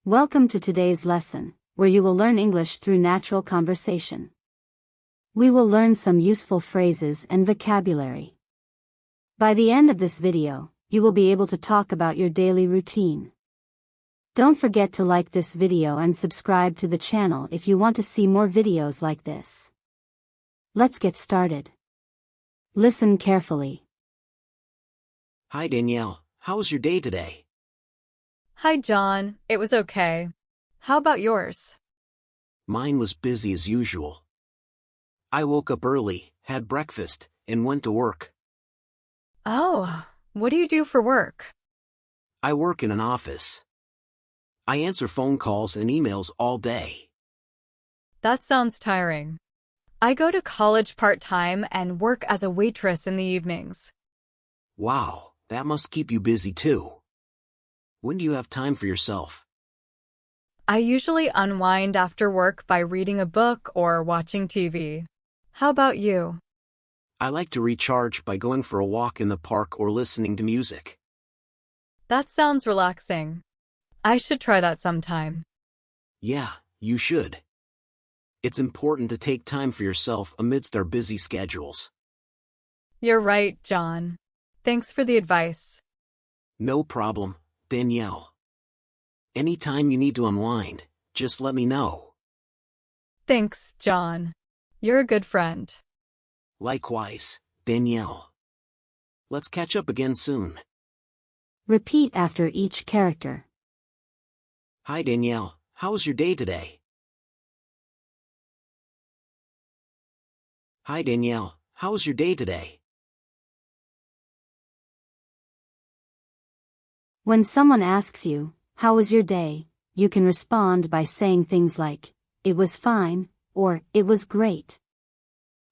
Welcome to today's lesson, where you will learn English through natural conversation. We will learn some useful phrases and vocabulary. By the end of this video, you will be able to talk about your daily routine. Don't forget to like this video and subscribe to the channel if you want to see more videos like this. Let's get started. Listen carefully. Hi Danielle, how was your day today? Hi, John. It was okay. How about yours? Mine was busy as usual. I woke up early, had breakfast, and went to work. Oh, what do you do for work? I work in an office. I answer phone calls and emails all day. That sounds tiring. I go to college part-time and work as a waitress in the evenings. Wow, that must keep you busy too. When do you have time for yourself? I usually unwind after work by reading a book or watching TV. How about you? I like to recharge by going for a walk in the park or listening to music. That sounds relaxing. I should try that sometime. Yeah, you should. It's important to take time for yourself amidst our busy schedules. You're right, John. Thanks for the advice. No problem, Danielle. Anytime you need to unwind, just let me know. Thanks, John. You're a good friend. Likewise, Danielle. Let's catch up again soon. Repeat after each character. Hi Danielle, how was your day today? Hi Danielle, how was your day today? When someone asks you, "How was your day?" you can respond by saying things like, "It was fine," or "It was great."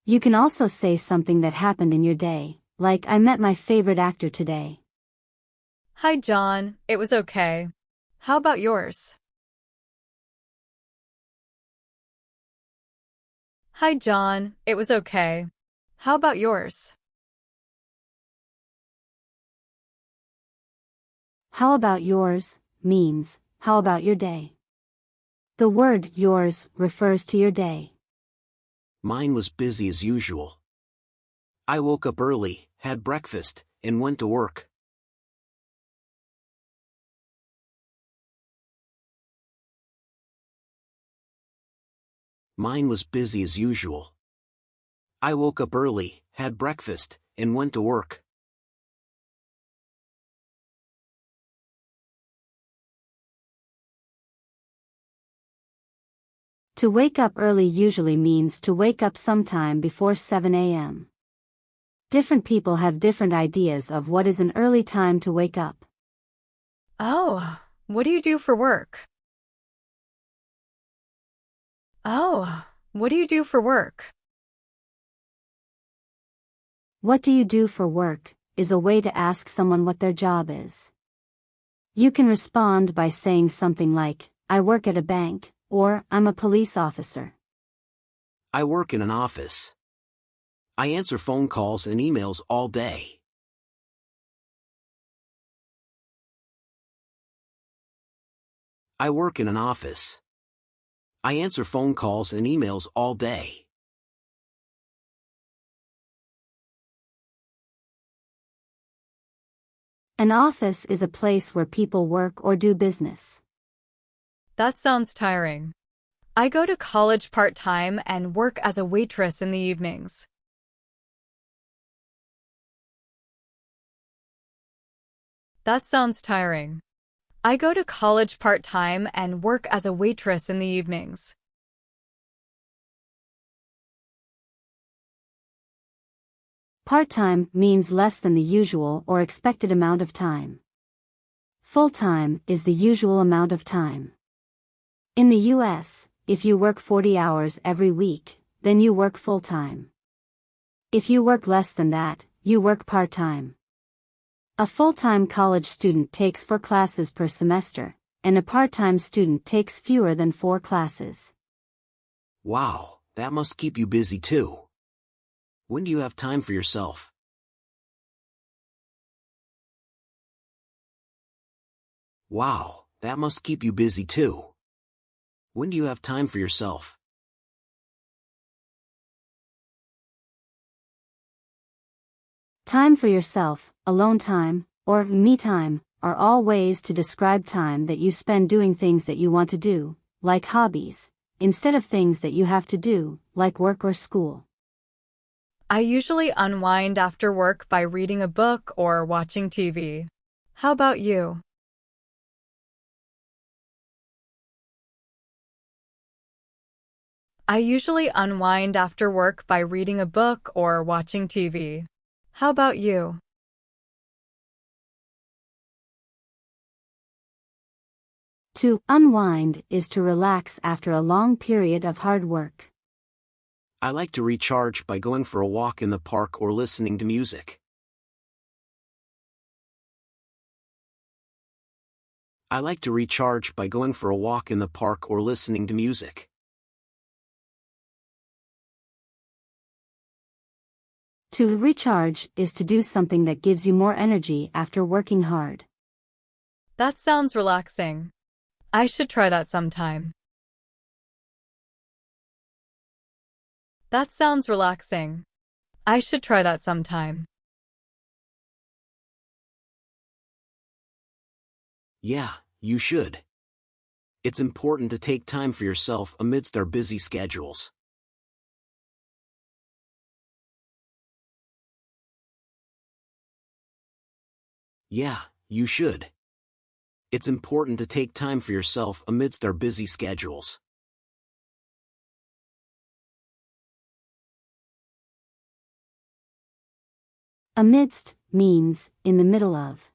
You can also say something that happened in your day, like, "I met my favorite actor today." Hi, John. It was okay. How about yours? Hi, John. It was okay. How about yours? How about yours means, how about your day? The word yours refers to your day. Mine was busy as usual. I woke up early, had breakfast, and went to work. Mine was busy as usual. I woke up early, had breakfast, and went to work. To wake up early usually means to wake up sometime before 7 a.m. Different people have different ideas of what is an early time to wake up. Oh, what do you do for work? Oh, what do you do for work? What do you do for work is a way to ask someone what their job is. You can respond by saying something like, "I work at a bank," or "I'm a police officer." I work in an office. I answer phone calls and emails all day. I work in an office. I answer phone calls and emails all day. An office is a place where people work or do business. That sounds tiring. I go to college part-time and work as a waitress in the evenings. That sounds tiring. I go to college part-time and work as a waitress in the evenings. Part-time means less than the usual or expected amount of time. Full-time is the usual amount of time. In the US, if you work 40 hours every week, then you work full-time. If you work less than that, you work part-time. A full-time college student takes 4 classes per semester, and a part-time student takes fewer than 4 classes. Wow, that must keep you busy too. When do you have time for yourself? Wow, That must keep you busy too. When do you have time for yourself? Time for yourself, alone time, or me time, are all ways to describe time that you spend doing things that you want to do, like hobbies, instead of things that you have to do, like work or school. I usually unwind after work by reading a book or watching TV. How about you? I usually unwind after work by reading a book or watching TV. How about you? To unwind is to relax after a long period of hard work. I like to recharge by going for a walk in the park or listening to music. I like to recharge by going for a walk in the park or listening to music. To recharge is to do something that gives you more energy after working hard. That sounds relaxing. I should try that sometime. That sounds relaxing. I should try that sometime. Yeah, you should. It's important to take time for yourself amidst our busy schedules. Yeah, you should. It's important to take time for yourself amidst our busy schedules. Amidst means in the middle of.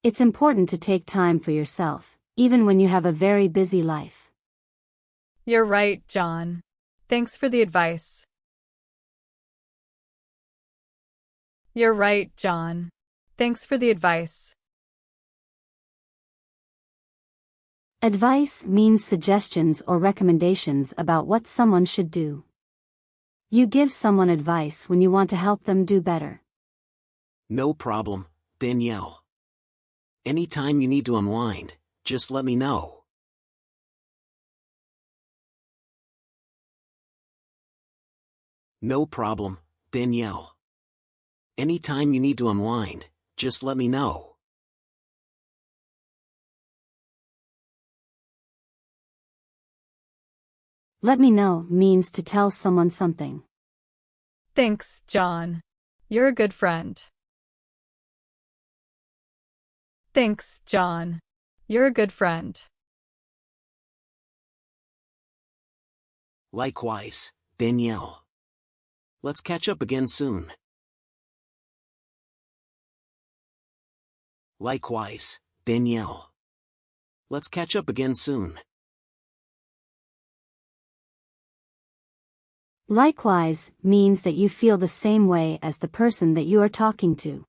It's important to take time for yourself, even when you have a very busy life. You're right, John. Thanks for the advice. You're right, John. Thanks for the advice. Advice means suggestions or recommendations about what someone should do. You give someone advice when you want to help them do better. No problem, Danielle. Anytime you need to unwind, just let me know. No problem, Danielle. Anytime you need to unwind, just let me know. Let me know means to tell someone something. Thanks, John. You're a good friend. Thanks, John. You're a good friend. Likewise, Danielle. Let's catch up again soon. Likewise, Danielle. Let's catch up again soon. Likewise means that you feel the same way as the person that you are talking to.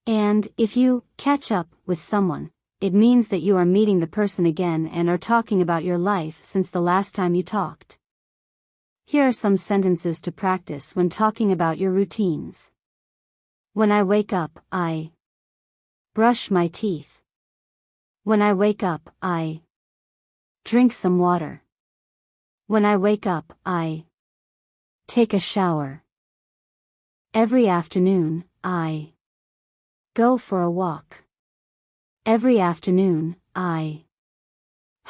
And if you catch up with someone, it means that you are meeting the person again and are talking about your life since the last time you talked. Here are some sentences to practice when talking about your routines. When I wake up, I brush my teeth. When I wake up, I drink some water. When I wake up, I take a shower. Every afternoon, I go for a walk. Every afternoon, I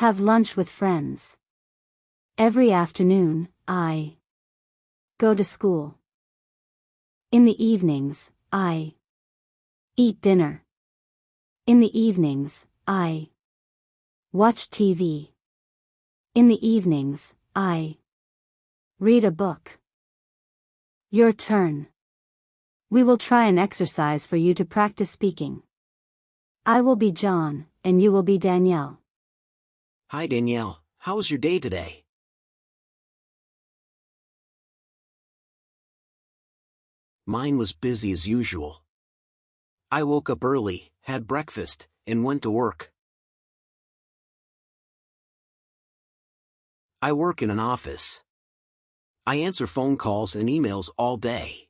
have lunch with friends. Every afternoon, I go to school. In the evenings, I eat dinner. In the evenings, I watch TV. In the evenings, I read a book. Your turn. We will try an exercise for you to practice speaking. I will be John, and you will be Danielle. Hi Danielle, how was your day today? Mine was busy as usual. I woke up early, had breakfast, and went to work. I work in an office. I answer phone calls and emails all day.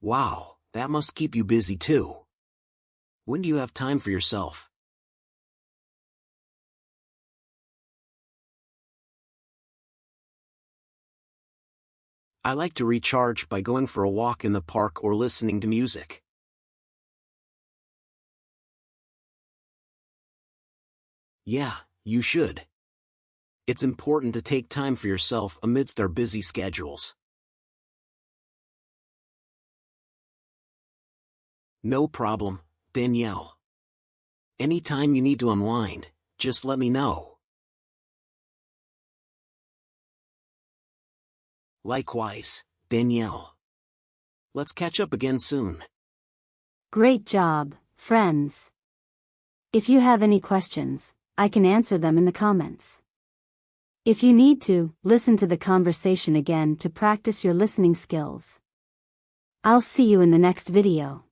Wow, that must keep you busy too. When do you have time for yourself? I like to recharge by going for a walk in the park or listening to music. Yeah, you should. It's important to take time for yourself amidst our busy schedules. No problem, Danielle. Anytime you need to unwind, just let me know. Likewise, Danielle. Let's catch up again soon. Great job, friends. If you have any questions, I can answer them in the comments. If you need to, listen to the conversation again to practice your listening skills. I'll see you in the next video.